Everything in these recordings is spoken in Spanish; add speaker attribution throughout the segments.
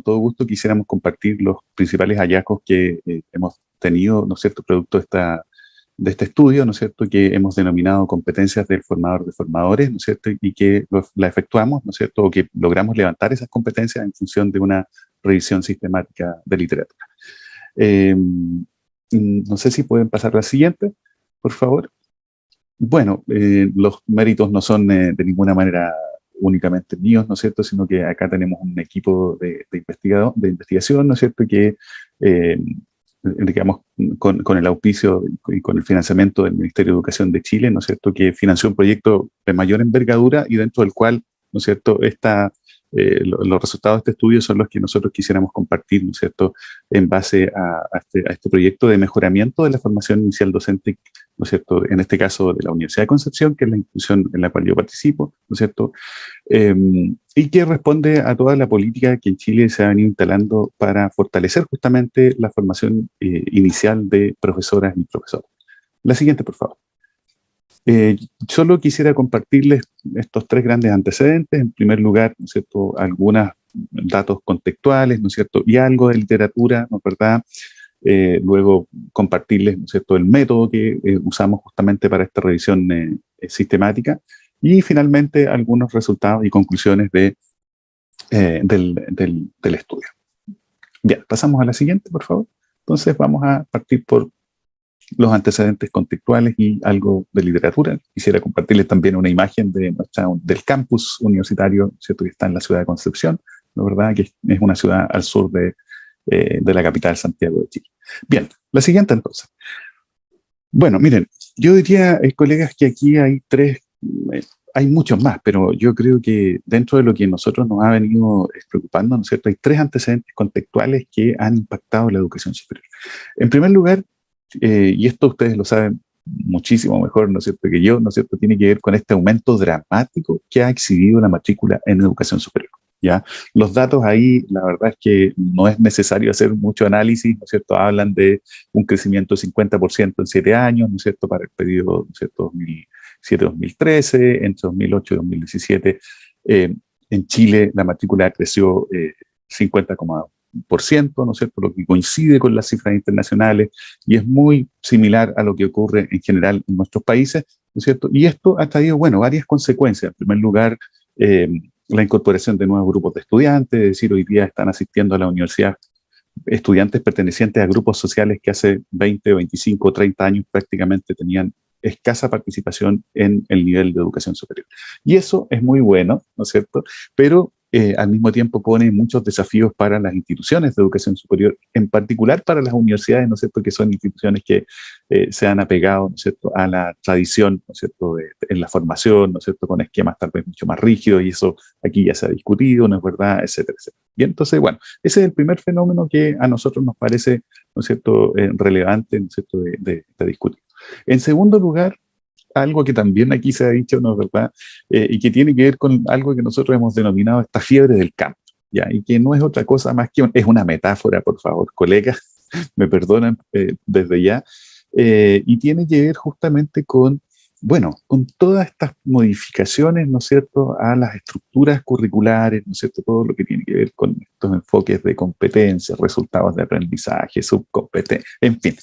Speaker 1: con todo gusto quisiéramos compartir los principales hallazgos que hemos tenido, ¿no es cierto?, producto de este estudio, ¿no es cierto?, que hemos denominado competencias del formador de formadores, ¿no es cierto?, y que la efectuamos, ¿no es cierto?, o que logramos levantar esas competencias en función de una revisión sistemática de literatura. No sé si pueden pasar a la siguiente, por favor. Bueno, los méritos no son de ninguna manera únicamente míos, ¿no es cierto?, sino que acá tenemos un equipo de investigación, ¿no es cierto?, que, digamos, con el auspicio y con el financiamiento del Ministerio de Educación de Chile, ¿no es cierto?, que financió un proyecto de mayor envergadura y dentro del cual, ¿no es cierto?, los resultados de este estudio son los que nosotros quisiéramos compartir, ¿no es cierto?, en base a este proyecto de mejoramiento de la formación inicial docente, ¿no es cierto?, en este caso de la Universidad de Concepción, que es la institución en la cual yo participo, ¿no es cierto?, y que responde a toda la política que en Chile se ha venido instalando para fortalecer justamente la formación inicial de profesoras y profesores. La siguiente, por favor. Solo quisiera compartirles estos tres grandes antecedentes. En primer lugar, ¿no es cierto?, algunos datos contextuales, ¿no es cierto?, y algo de literatura, ¿no es verdad? Luego compartirles, ¿no es cierto?, el método que usamos justamente para esta revisión sistemática y finalmente algunos resultados y conclusiones del estudio. Bien, pasamos a la siguiente, por favor. Entonces vamos a partir por los antecedentes contextuales y algo de literatura. Quisiera compartirles también una imagen del campus universitario, ¿cierto?, que está en la ciudad de Concepción, ¿no es verdad?, que es una ciudad al sur de la capital, Santiago de Chile. Bien, la siguiente entonces. Bueno, miren, yo diría, colegas, que aquí hay muchos más, pero yo creo que dentro de lo que nosotros nos ha venido preocupando, ¿no es cierto?, hay tres antecedentes contextuales que han impactado la educación superior. En primer lugar, y esto ustedes lo saben muchísimo mejor, ¿no es cierto?, que yo, ¿no es cierto?, tiene que ver con este aumento dramático que ha exhibido la matrícula en educación superior. ¿Ya? Los datos ahí, la verdad es que no es necesario hacer mucho análisis, ¿no es cierto? Hablan de un crecimiento de 50% en 7 años, ¿no es cierto?, para el periodo, ¿no es cierto?, 2007-2013, entre 2008 y 2017. En Chile la matrícula creció 50,1%, ¿no es cierto?, lo que coincide con las cifras internacionales y es muy similar a lo que ocurre en general en nuestros países, ¿no es cierto? Y esto ha traído, bueno, varias consecuencias. En primer lugar, la incorporación de nuevos grupos de estudiantes, es decir, hoy día están asistiendo a la universidad estudiantes pertenecientes a grupos sociales que hace 20, 25, 30 años prácticamente tenían escasa participación en el nivel de educación superior. Y eso es muy bueno, ¿no es cierto? Pero al mismo tiempo pone muchos desafíos para las instituciones de educación superior, en particular para las universidades, ¿no es cierto?, que son instituciones que se han apegado, ¿no es cierto?, a la tradición, ¿no es cierto?, en la formación, ¿no es cierto?, con esquemas tal vez mucho más rígidos, y eso aquí ya se ha discutido, ¿no es verdad?, etcétera, etcétera. Bien, entonces, bueno, ese es el primer fenómeno que a nosotros nos parece, ¿no es cierto?, relevante, ¿no es cierto?, de discutir. En segundo lugar, algo que también aquí se ha dicho, ¿no es verdad?, y que tiene que ver con algo que nosotros hemos denominado esta fiebre del campo, ¿ya? Y que no es otra cosa más que es una metáfora, por favor, colegas, me perdonan desde ya, y tiene que ver justamente con, bueno, con todas estas modificaciones, ¿no es cierto?, a las estructuras curriculares, ¿no es cierto?, todo lo que tiene que ver con estos enfoques de competencias, resultados de aprendizaje, subcompetencia, en fin,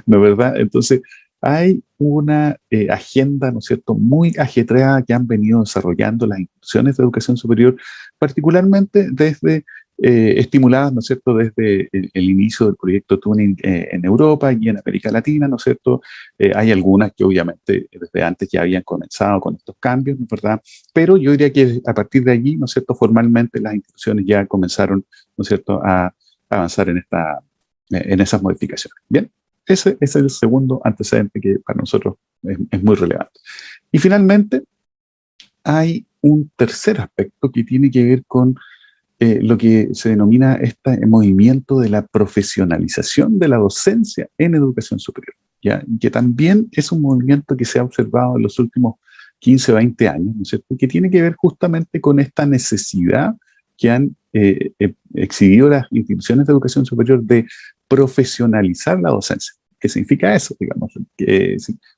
Speaker 1: ¿no es verdad? Entonces, hay una agenda, ¿no es cierto?, muy ajetreada que han venido desarrollando las instituciones de educación superior, particularmente estimuladas, ¿no es cierto?, desde el inicio del proyecto Tuning en Europa y en América Latina, ¿no es cierto? Hay algunas que obviamente desde antes ya habían comenzado con estos cambios, ¿no es verdad? Pero yo diría que a partir de allí, ¿no es cierto?, formalmente las instituciones ya comenzaron, ¿no es cierto?, a avanzar en esas modificaciones. Bien. Ese es el segundo antecedente que para nosotros es muy relevante. Y finalmente, hay un tercer aspecto que tiene que ver con lo que se denomina este movimiento de la profesionalización de la docencia en educación superior, ¿ya? Que también es un movimiento que se ha observado en los últimos 15 o 20 años, ¿no es cierto?, que tiene que ver justamente con esta necesidad que han exhibido las instituciones de educación superior de profesionalizar la docencia. ¿Qué significa eso? Digamos,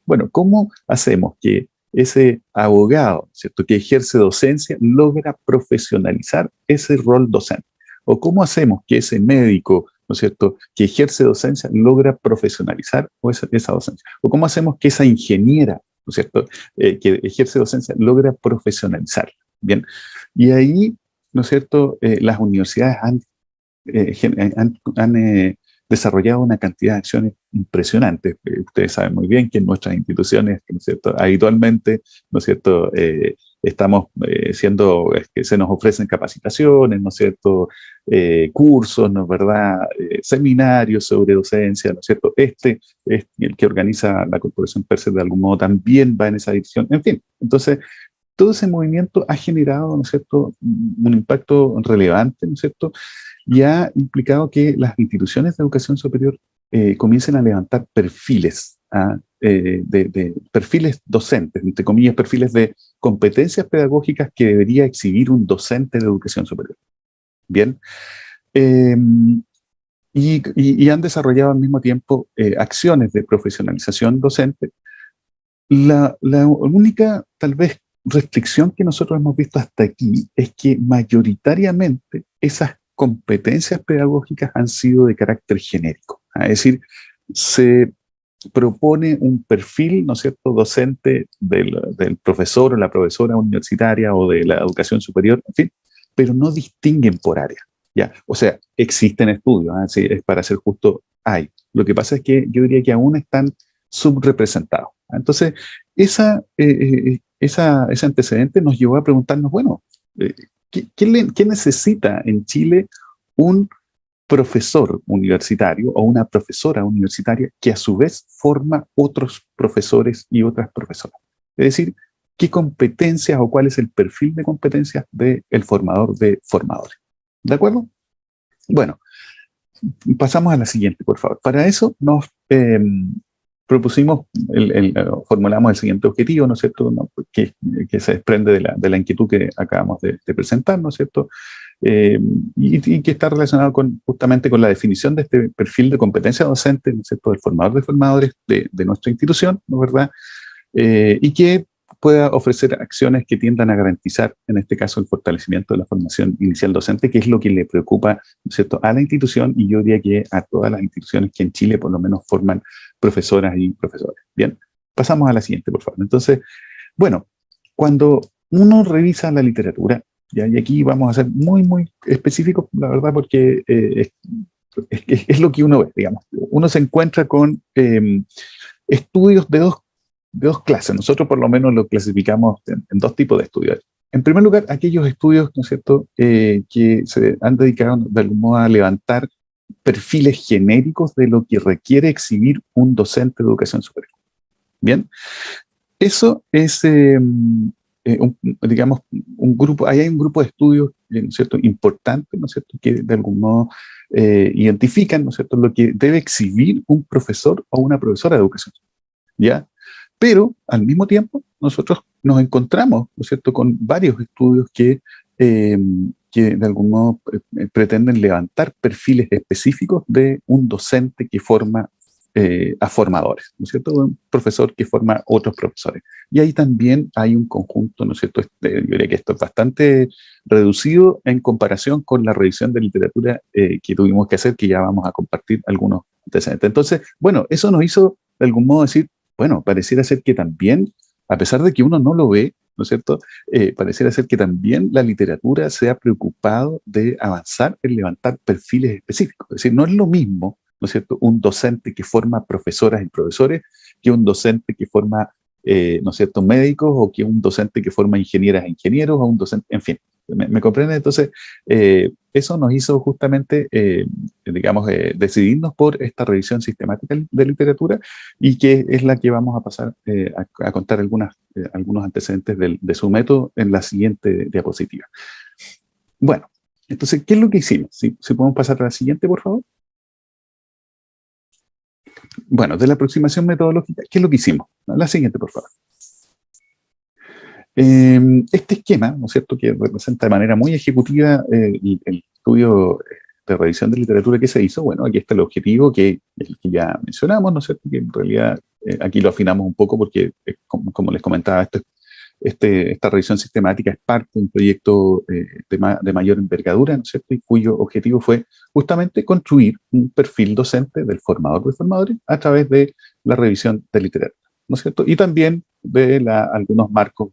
Speaker 1: bueno, ¿cómo hacemos que ese abogado, ¿cierto?, que ejerce docencia logra profesionalizar ese rol docente? O cómo hacemos que ese médico, ¿no es cierto?, que ejerce docencia logra profesionalizar esa docencia. O cómo hacemos que esa ingeniera, ¿no es cierto?, que ejerce docencia logra profesionalizar. Bien, y ahí, ¿no es cierto?, las universidades han desarrollado una cantidad de acciones impresionantes. Ustedes saben muy bien que en nuestras instituciones, ¿no es cierto?, habitualmente, ¿no es cierto?, estamos que se nos ofrecen capacitaciones, ¿no es cierto?, cursos, ¿no es verdad?, seminarios sobre docencia, ¿no es cierto? Es el que organiza la Corporación PERCE de algún modo también va en esa dirección. En fin, entonces, todo ese movimiento ha generado, ¿no es cierto?, un impacto relevante, ¿no es cierto?, y ha implicado que las instituciones de educación superior comiencen a levantar perfiles, de perfiles docentes, entre comillas, perfiles de competencias pedagógicas que debería exhibir un docente de educación superior. Bien. Y han desarrollado al mismo tiempo acciones de profesionalización docente. La única, tal vez, restricción que nosotros hemos visto hasta aquí es que mayoritariamente esas competencias pedagógicas han sido de carácter genérico. Es decir, se propone un perfil, ¿no es cierto?, docente del profesor o la profesora universitaria o de la educación superior, en fin, pero no distinguen por área. ¿Ya? O sea, existen estudios, sí, es para ser justo, hay. Lo que pasa es que yo diría que aún están subrepresentados. Entonces, ese antecedente nos llevó a preguntarnos, bueno, ¿qué necesita en Chile un profesor universitario o una profesora universitaria que a su vez forma otros profesores y otras profesoras? Es decir, ¿qué competencias o cuál es el perfil de competencias del formador de formadores? ¿De acuerdo? Bueno, pasamos a la siguiente, por favor. Para eso nos propusimos, formulamos el siguiente objetivo, ¿no es cierto?, ¿no?, que se desprende de la inquietud que acabamos de presentar, ¿no es cierto?, y que está relacionado justamente con la definición de este perfil de competencia docente, ¿no es cierto?, del formador de formadores de nuestra institución, ¿no es verdad?, y que pueda ofrecer acciones que tiendan a garantizar, en este caso, el fortalecimiento de la formación inicial docente, que es lo que le preocupa, ¿no es cierto?, a la institución y yo diría que a todas las instituciones que en Chile por lo menos forman profesoras y profesores. Bien, pasamos a la siguiente, por favor. Entonces, bueno, cuando uno revisa la literatura, ¿ya?, y aquí vamos a ser muy, muy específicos, la verdad, porque es lo que uno ve, digamos. Uno se encuentra con estudios de dos clases. Nosotros por lo menos lo clasificamos en dos tipos de estudios. En primer lugar, aquellos estudios, ¿no es cierto?, que se han dedicado de algún modo a levantar perfiles genéricos de lo que requiere exhibir un docente de educación superior. Bien, eso es, digamos, un grupo, ahí hay un grupo de estudios, ¿no es cierto?, importante, ¿no es cierto?, que de algún modo identifican, ¿no es cierto?, lo que debe exhibir un profesor o una profesora de educación. ¿Ya? Pero, al mismo tiempo, nosotros nos encontramos, ¿no es cierto?, con varios estudios que de algún modo pretenden levantar perfiles específicos de un docente que forma a formadores, ¿no es cierto?, un profesor que forma a otros profesores. Y ahí también hay un conjunto, ¿no es cierto?, yo diría que esto es bastante reducido en comparación con la revisión de literatura que tuvimos que hacer, que ya vamos a compartir algunos antecedentes. Entonces, bueno, eso nos hizo, de algún modo, decir, bueno, pareciera ser que también, a pesar de que uno no lo ve, ¿no es cierto?, pareciera ser que también la literatura se ha preocupado de avanzar en levantar perfiles específicos. Es decir, no es lo mismo, ¿no es cierto?, un docente que forma profesoras y profesores que un docente que forma, ¿no es cierto?, médicos, o que un docente que forma ingenieras e ingenieros, o un docente, en fin. ¿Me comprende? Entonces, eso nos hizo justamente, digamos, decidirnos por esta revisión sistemática de literatura, y que es la que vamos a pasar a contar algunos antecedentes de su método en la siguiente diapositiva. Bueno, entonces, ¿qué es lo que hicimos? Si podemos pasar a la siguiente, por favor. Bueno, de la aproximación metodológica, ¿qué es lo que hicimos? La siguiente, por favor. Este esquema, ¿no es cierto?, que representa de manera muy ejecutiva el estudio de revisión de literatura que se hizo. Bueno, aquí está el objetivo que ya mencionamos, ¿no es cierto?, que en realidad aquí lo afinamos un poco porque, como les comentaba, esto esta revisión sistemática es parte de un proyecto de mayor envergadura, ¿no es cierto?, y cuyo objetivo fue justamente construir un perfil docente del formador de formadores a través de la revisión de literatura, ¿no es cierto?, y también de algunos marcos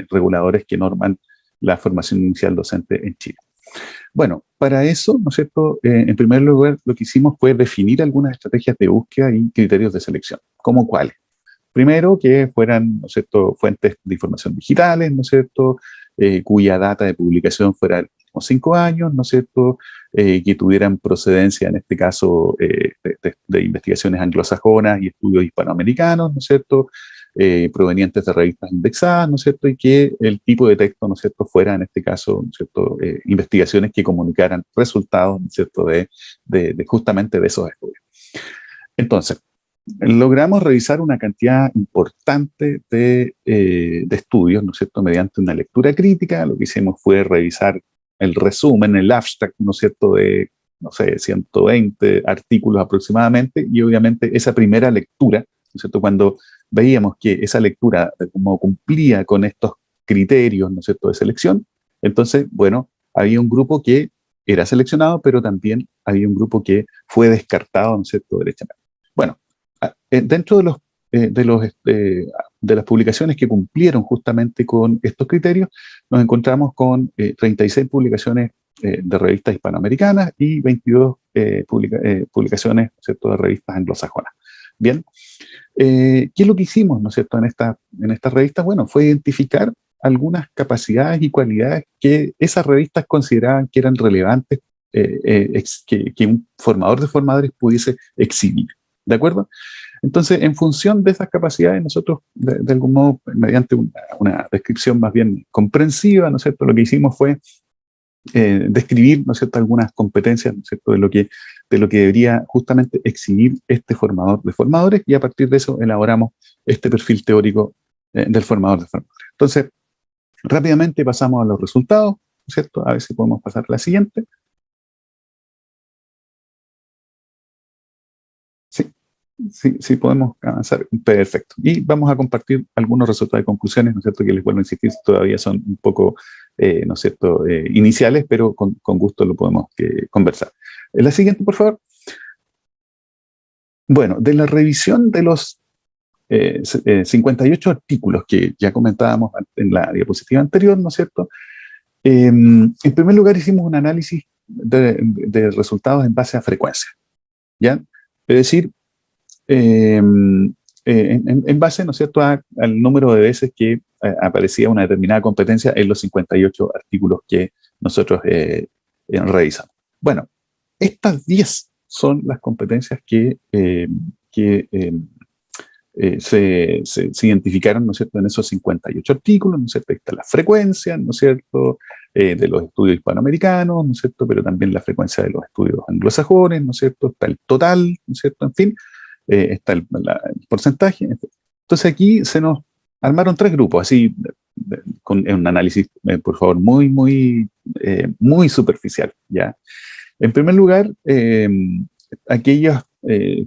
Speaker 1: reguladores que norman la formación inicial docente en Chile. Bueno, para eso, ¿no es cierto?, en primer lugar, lo que hicimos fue definir algunas estrategias de búsqueda y criterios de selección. ¿Cómo cuáles? Primero, que fueran, ¿no es cierto?, fuentes de información digitales, ¿no es cierto?, cuya data de publicación fuera de los últimos 5 años, ¿no es cierto?, que tuvieran procedencia, en este caso, de investigaciones anglosajonas y estudios hispanoamericanos, ¿no es cierto?, provenientes de revistas indexadas, ¿no es cierto?, y que el tipo de texto, ¿no es cierto?, fuera, en este caso, ¿no es cierto?, investigaciones que comunicaran resultados, ¿no es cierto?, justamente de esos estudios. Entonces, logramos revisar una cantidad importante de estudios, ¿no es cierto?, mediante una lectura crítica. Lo que hicimos fue revisar el resumen, el abstract, ¿no es cierto?, de, no sé, 120 artículos aproximadamente, y obviamente esa primera lectura, ¿no es cierto?, cuando veíamos que esa lectura como cumplía con estos criterios, ¿no es cierto?, de selección, entonces, bueno, había un grupo que era seleccionado, pero también había un grupo que fue descartado, ¿no es cierto?, derechamente. Bueno, dentro de las publicaciones que cumplieron justamente con estos criterios, nos encontramos con 36 publicaciones de revistas hispanoamericanas y 22 publicaciones, ¿no es cierto?, de revistas anglosajonas. Bien, ¿qué es lo que hicimos, ¿no es cierto?, en estas revistas? Bueno, fue identificar algunas capacidades y cualidades que esas revistas consideraban que eran relevantes, que un formador de formadores pudiese exhibir. ¿De acuerdo? Entonces, en función de esas capacidades, nosotros, de algún modo, mediante una descripción más bien comprensiva, ¿no es cierto?, lo que hicimos fue describir, ¿no es cierto?, algunas competencias, ¿no es cierto?, de lo que debería justamente exhibir este formador de formadores, y a partir de eso elaboramos este perfil teórico del formador de formadores. Entonces, rápidamente pasamos a los resultados, ¿no es cierto? A ver si podemos pasar a la siguiente. Sí. Sí, podemos avanzar. Perfecto. Y vamos a compartir algunos resultados de conclusiones, ¿no es cierto?, que les vuelvo a insistir, todavía son un poco, ¿no es cierto?, iniciales, pero con gusto lo podemos conversar. La siguiente, por favor. Bueno, de la revisión de los 58 artículos que ya comentábamos en la diapositiva anterior, ¿no es cierto?, en primer lugar hicimos un análisis de resultados en base a frecuencia, ¿ya? Es decir, en base, ¿no es cierto?, al número de veces que aparecía una determinada competencia en los 58 artículos que nosotros revisamos. Bueno, estas 10 son las competencias que se identificaron, ¿no es cierto?, en esos 58 artículos, ¿no es cierto? Ahí está la frecuencia, ¿no es cierto?, de los estudios hispanoamericanos, ¿no es cierto?, pero también la frecuencia de los estudios anglosajones, ¿no es cierto?, está el total, ¿no es cierto?, en fin, está el porcentaje. Entonces aquí se nos armaron 3 grupos, así, con un análisis, por favor, muy superficial, ¿ya? En primer lugar, aquellas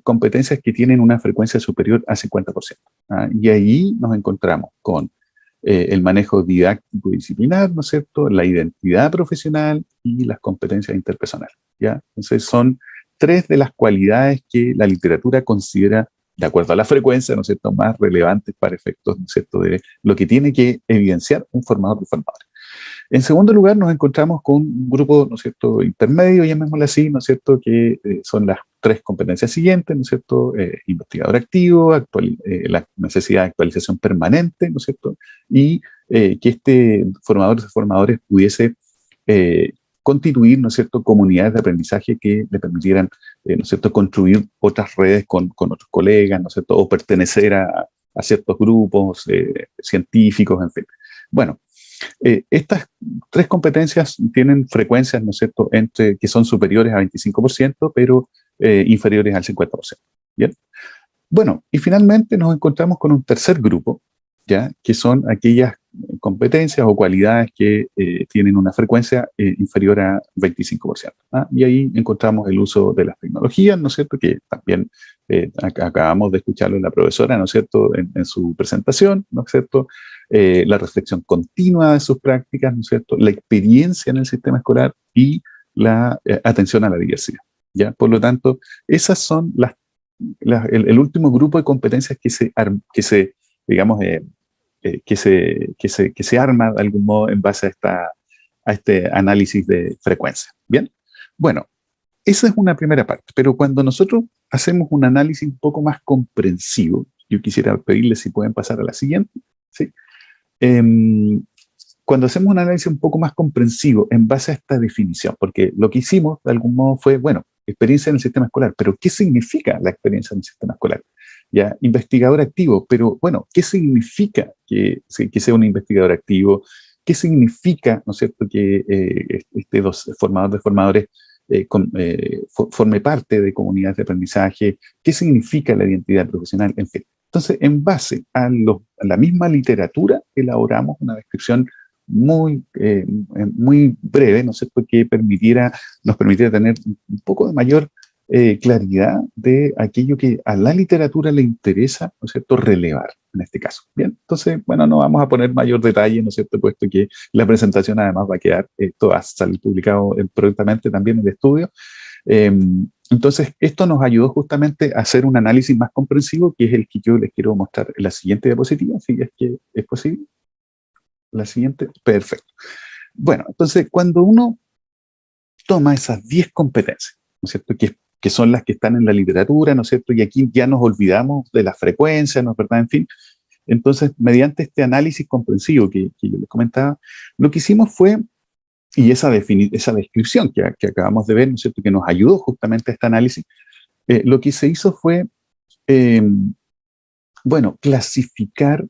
Speaker 1: competencias que tienen una frecuencia superior a 50%. ¿Ah? Y ahí nos encontramos con el manejo didáctico y disciplinar, ¿no es cierto?, la identidad profesional y las competencias interpersonales, ¿ya? Entonces son 3 de las cualidades que la literatura considera, de acuerdo a la frecuencia, ¿no es cierto?, más relevantes para efectos, ¿no es cierto?, de lo que tiene que evidenciar un formador de formadores. En segundo lugar, nos encontramos con un grupo, ¿no es cierto?, intermedio, llamémoslo así, ¿no es cierto?, que son las 3 competencias siguientes, ¿no es cierto?, investigador activo, la necesidad de actualización permanente, ¿no es cierto?, y que este formador de formadores pudiese constituir, ¿no es cierto?, comunidades de aprendizaje que le permitieran, ¿no es cierto?, construir otras redes con otros colegas, ¿no es cierto?, o pertenecer a ciertos grupos científicos, en fin. Bueno, estas 3 competencias tienen frecuencias, ¿no es cierto?, que son superiores a 25%, pero inferiores al 50%. ¿Bien? Bueno, y finalmente nos encontramos con un tercer grupo, ¿ya?, que son aquellas competencias o cualidades que tienen una frecuencia inferior a 25%. ¿Ah? Y ahí encontramos el uso de las tecnologías, ¿no es cierto?, que también acabamos de escucharlo en la profesora, ¿no es cierto?, en su presentación, ¿no es cierto?, la reflexión continua de sus prácticas, ¿no es cierto?, la experiencia en el sistema escolar y la atención a la diversidad. ¿Ya? Por lo tanto, esas son el último grupo de competencias digamos, que se arma de algún modo en base a este análisis de frecuencia. ¿Bien? Bueno, esa es una primera parte, pero cuando nosotros hacemos un análisis un poco más comprensivo, yo quisiera pedirles si pueden pasar a la siguiente, ¿sí? Cuando hacemos un análisis un poco más comprensivo en base a esta definición, porque lo que hicimos de algún modo fue, bueno, experiencia en el sistema escolar, pero ¿qué significa la experiencia en el sistema escolar? Ya, investigador activo, pero bueno, ¿qué significa que sea un investigador activo? ¿Qué significa, ¿no es cierto?, que este formador de formadores forme parte de comunidades de aprendizaje? ¿Qué significa la identidad profesional? En fin. Entonces, en base a la misma literatura, elaboramos una descripción muy breve, ¿no es cierto?, que nos permitiera tener un poco de mayor claridad de aquello que a la literatura le interesa, ¿no es cierto?, relevar en este caso. Bien, entonces, bueno, no vamos a poner mayor detalle, ¿no es cierto?, puesto que la presentación además va a quedar, esto va a salir publicado prontamente también en el estudio. Entonces, esto nos ayudó justamente a hacer un análisis más comprensivo, que es el que yo les quiero mostrar en la siguiente diapositiva, si es que es posible. La siguiente, perfecto. Bueno, entonces, cuando uno toma esas 10 competencias, ¿no es cierto?, que son las que están en la literatura, ¿no es cierto?, y aquí ya nos olvidamos de la frecuencia, ¿no es verdad?, en fin. Entonces, mediante este análisis comprensivo que yo les comentaba, lo que hicimos fue, y esa descripción que acabamos de ver, ¿no es cierto?, que nos ayudó justamente a este análisis, lo que se hizo fue, eh, bueno, clasificar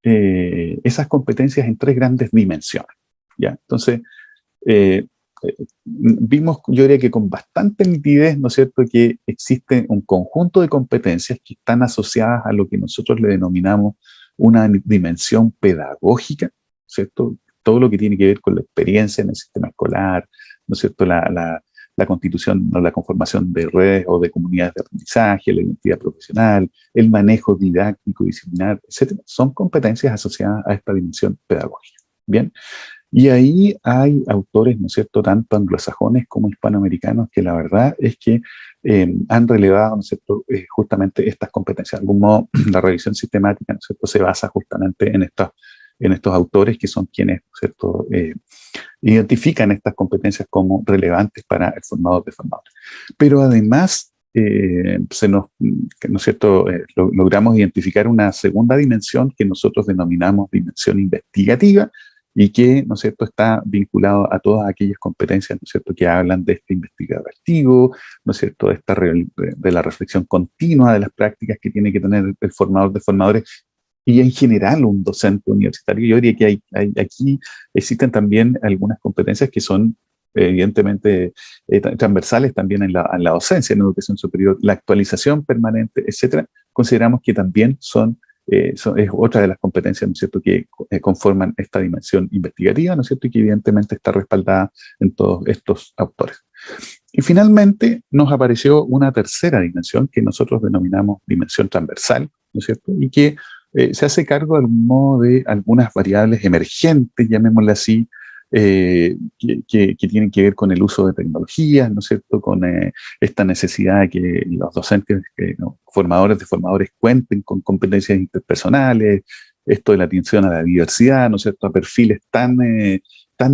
Speaker 1: esas competencias en 3 grandes dimensiones. ¿Ya? Entonces, vimos, yo diría que con bastante nitidez, ¿no es cierto?, que existe un conjunto de competencias que están asociadas a lo que nosotros le denominamos una dimensión pedagógica, ¿cierto? Todo lo que tiene que ver con la experiencia en el sistema escolar, ¿no es cierto?, la constitución o la conformación de redes o de comunidades de aprendizaje, la identidad profesional, el manejo didáctico, disciplinar, etcétera, son competencias asociadas a esta dimensión pedagógica. Bien, y ahí hay autores, ¿no es cierto?, tanto anglosajones como hispanoamericanos, que la verdad es que han relevado, ¿no es cierto?, justamente estas competencias. De algún modo, la revisión sistemática, ¿no es cierto?, se basa justamente en estos autores que son quienes, ¿no es cierto?, identifican estas competencias como relevantes para el formador de formadores. Pero además, ¿no es cierto?, logramos identificar una segunda dimensión que nosotros denominamos dimensión investigativa, y que, ¿no es cierto?, está vinculado a todas aquellas competencias, ¿no es cierto?, que hablan de este investigador activo, ¿no es cierto?, de la reflexión continua de las prácticas que tiene que tener el formador de formadores y en general un docente universitario. Yo diría que aquí existen también algunas competencias que son evidentemente transversales también en la docencia, en la educación superior, la actualización permanente, etcétera. Consideramos que también es otra de las competencias, ¿no es cierto?, que conforman esta dimensión investigativa, ¿no es cierto?, y que evidentemente está respaldada en todos estos autores. Y finalmente nos apareció una tercera dimensión que nosotros denominamos dimensión transversal, ¿no es cierto?, y que se hace cargo de algún modo de algunas variables emergentes, llamémosle así, que tienen que ver con el uso de tecnologías, ¿no es cierto?, con esta necesidad de que los docentes, ¿no?, formadores de formadores cuenten con competencias interpersonales, esto de la atención a la diversidad, ¿no es cierto?, a perfiles tan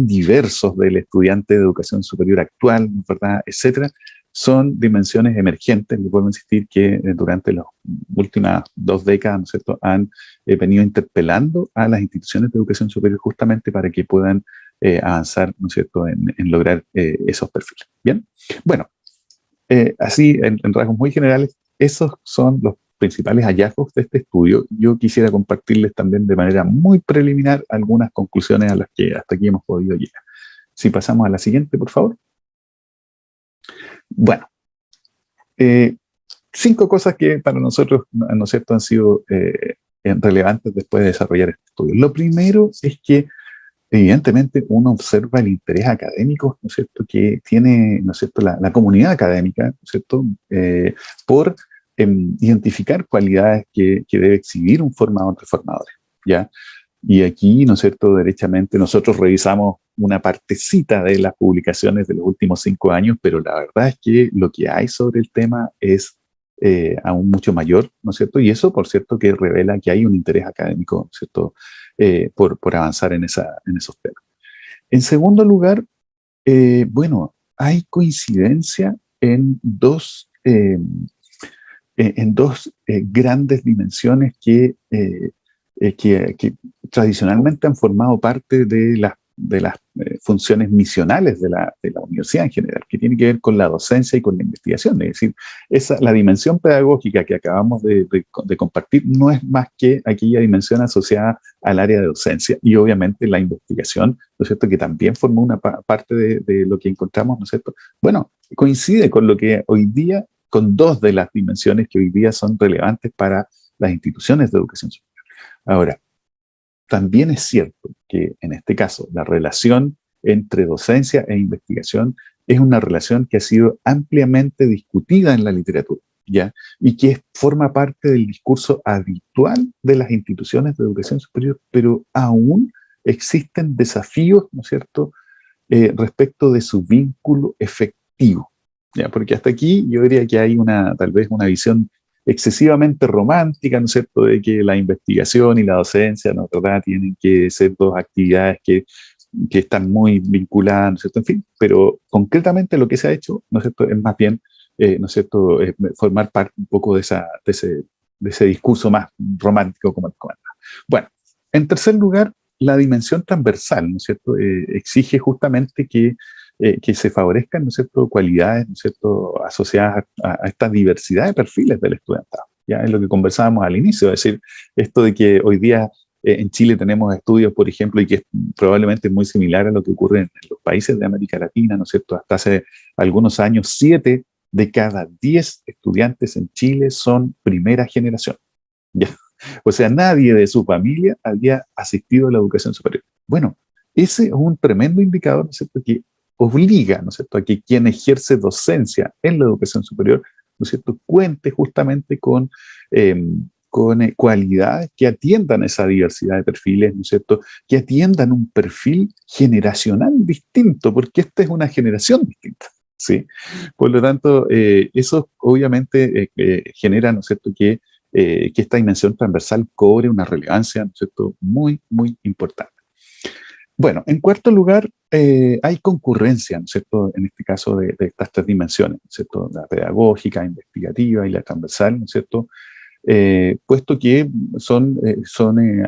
Speaker 1: diversos del estudiante de educación superior actual, ¿no es verdad?, etcétera. Son dimensiones emergentes, les vuelvo a insistir, que durante las últimas 2 décadas, ¿no es cierto?, han venido interpelando a las instituciones de educación superior justamente para que puedan avanzar, ¿no es cierto?, en lograr esos perfiles. Bien, bueno, así en rasgos muy generales, esos son los principales hallazgos de este estudio. Yo quisiera compartirles también de manera muy preliminar algunas conclusiones a las que hasta aquí hemos podido llegar. Si pasamos a la siguiente, por favor. Bueno, 5 cosas que para nosotros, ¿no es cierto?, han sido relevantes después de desarrollar este estudio. Lo primero es que evidentemente uno observa el interés académico, ¿no es cierto?, que tiene, ¿no es cierto?, la comunidad académica, ¿no es cierto?, por identificar cualidades que debe exhibir un formador de formadores, ¿ya? Y aquí, ¿no es cierto?, derechamente nosotros revisamos una partecita de las publicaciones de los últimos 5 años, pero la verdad es que lo que hay sobre el tema es aún mucho mayor, ¿no es cierto? Y eso, por cierto, que revela que hay un interés académico, ¿no es cierto?, por avanzar en esos temas. En segundo lugar, bueno, hay coincidencia en dos grandes dimensiones que tradicionalmente han formado parte de las funciones misionales de la universidad en general, que tiene que ver con la docencia y con la investigación. Es decir, la dimensión pedagógica que acabamos de compartir no es más que aquella dimensión asociada al área de docencia y obviamente la investigación, ¿no es cierto?, que también forma una parte de lo que encontramos, ¿no es cierto? Bueno, coincide con lo que hoy día, con dos de las dimensiones que hoy día son relevantes para las instituciones de educación superior. Ahora, también es cierto que en este caso la relación entre docencia e investigación es una relación que ha sido ampliamente discutida en la literatura, ¿ya? Y que forma parte del discurso habitual de las instituciones de educación superior, pero aún existen desafíos, ¿no es cierto?, respecto de su vínculo efectivo, ¿ya? Porque hasta aquí yo diría que hay tal vez una visión excesivamente romántica, ¿no es cierto?, de que la investigación y la docencia, ¿no es verdad?, tienen que ser dos actividades que están muy vinculadas, ¿no es cierto?, en fin, pero concretamente lo que se ha hecho, ¿no es cierto?, es más bien, ¿no es cierto?, formar parte un poco de ese discurso más romántico, como les comentaba. Bueno, en tercer lugar, la dimensión transversal, ¿no es cierto?, exige justamente que se favorezcan, ¿no es cierto?, cualidades, ¿no es cierto?, asociadas a esta diversidad de perfiles del estudiantado. Ya es lo que conversábamos al inicio, es decir, esto de que hoy día en Chile tenemos estudios, por ejemplo, y que es probablemente muy similar a lo que ocurre en los países de América Latina, ¿no es cierto?, hasta hace algunos años, 7 de cada 10 estudiantes en Chile son primera generación. ¿Ya? O sea, nadie de su familia había asistido a la educación superior. Bueno, ese es un tremendo indicador, ¿no es cierto?, que obliga, ¿no es cierto?, a que quien ejerce docencia en la educación superior, ¿no es cierto?, cuente justamente con cualidades que atiendan esa diversidad de perfiles, ¿no es cierto?, que atiendan un perfil generacional distinto, porque esta es una generación distinta, ¿sí? Por lo tanto, eso obviamente genera, ¿no es cierto?, que esta dimensión transversal cobre una relevancia, ¿no es cierto?, muy, muy importante. Bueno, en cuarto lugar, hay concurrencia, ¿no es cierto?, en este caso de estas tres dimensiones, ¿no es cierto?, la pedagógica, investigativa y la transversal, ¿no es cierto?, puesto que son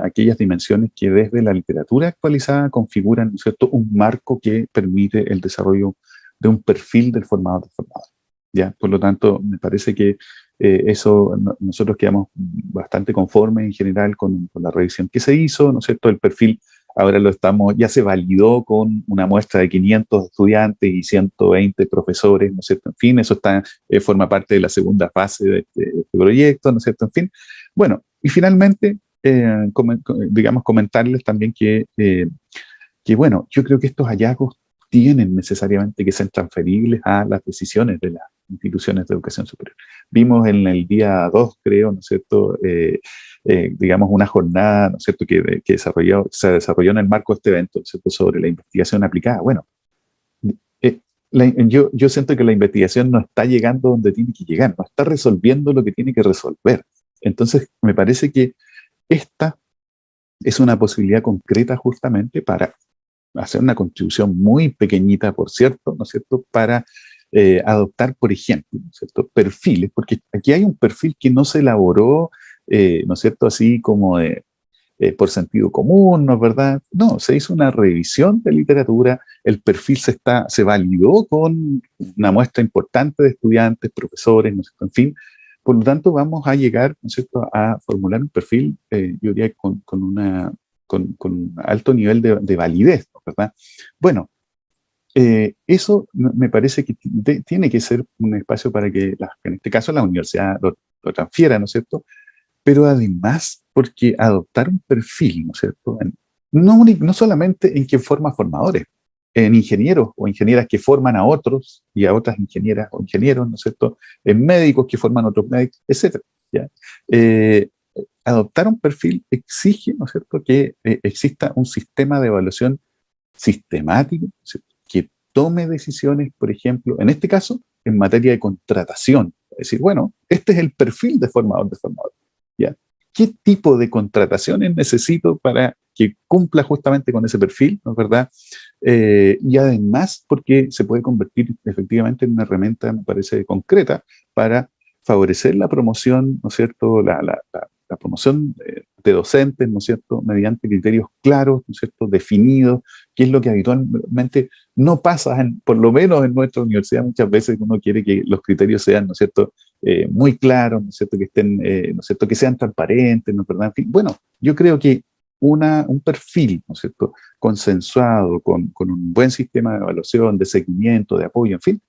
Speaker 1: aquellas dimensiones que desde la literatura actualizada configuran, ¿no es cierto?, un marco que permite el desarrollo de un perfil del formador de formador. ¿Ya? Por lo tanto, me parece que nosotros quedamos bastante conformes en general con la revisión que se hizo, ¿no es cierto? El perfil ahora ya se validó con una muestra de 500 estudiantes y 120 profesores, ¿no es cierto? En fin, eso forma parte de la segunda fase de este proyecto, ¿no es cierto? En fin, bueno, y finalmente, digamos, comentarles también que, bueno, yo creo que estos hallazgos tienen necesariamente que ser transferibles a las decisiones de las instituciones de educación superior. Vimos en el día 2, creo, ¿no es cierto?, digamos, una jornada, ¿no es cierto?, que se desarrolló en el marco de este evento, ¿no es cierto?, sobre la investigación aplicada. Bueno, yo siento que la investigación no está llegando donde tiene que llegar, no está resolviendo lo que tiene que resolver. Entonces, me parece que esta es una posibilidad concreta justamente para hacer una contribución muy pequeñita, por cierto, ¿no es cierto?, para adoptar, por ejemplo, ¿no es cierto?, perfiles, porque aquí hay un perfil que no se elaboró, ¿no es cierto?, así como por sentido común, ¿no es verdad? No, se hizo una revisión de literatura, el perfil se validó con una muestra importante de estudiantes, profesores, ¿no es cierto?, en fin. Por lo tanto, vamos a llegar, ¿no es cierto?, a formular un perfil, yo diría, con alto nivel de validez, ¿no? ¿Verdad? Bueno, eso me parece que tiene que ser un espacio para que, en este caso, la universidad lo transfiera, ¿no es cierto? Pero además, porque adoptar un perfil, ¿no es cierto? No solamente en quien forma formadores, en ingenieros o ingenieras que forman a otros y a otras ingenieras o ingenieros, ¿no es cierto? En médicos que forman a otros médicos, etcétera. ¿Ya? Adoptar un perfil exige, ¿no es cierto?, que exista un sistema de evaluación sistemático, ¿sí?, que tome decisiones, por ejemplo, en este caso, en materia de contratación. Es decir, bueno, este es el perfil de formador de formador. ¿Ya? ¿Qué tipo de contrataciones necesito para que cumpla justamente con ese perfil? ¿No es verdad? Y además, porque se puede convertir efectivamente en una herramienta, me parece, concreta para favorecer la promoción, ¿no es cierto?, la promoción de docentes, ¿no es cierto?, mediante criterios claros, ¿no es cierto?, definidos, que es lo que habitualmente no pasa, por lo menos en nuestra universidad. Muchas veces uno quiere que los criterios sean, ¿no es cierto?, muy claros, ¿no es cierto?, que estén, ¿no es cierto?, que sean transparentes, ¿no es verdad? En fin, bueno, yo creo que un perfil, ¿no es cierto?, consensuado, con un buen sistema de evaluación, de seguimiento, de apoyo, en fin,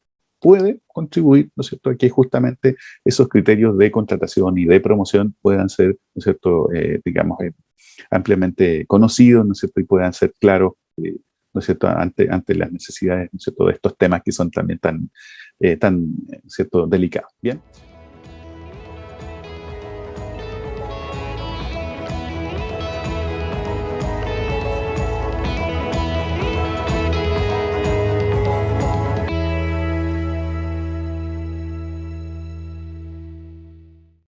Speaker 1: puede contribuir, ¿no es cierto?, a que justamente esos criterios de contratación y de promoción puedan ser, ¿no es cierto?, digamos, ampliamente conocidos, ¿no es cierto?, y puedan ser claros, ¿no es cierto?, ante las necesidades, ¿no es cierto?, de estos temas que son también tan, ¿no es cierto?, delicados. Bien.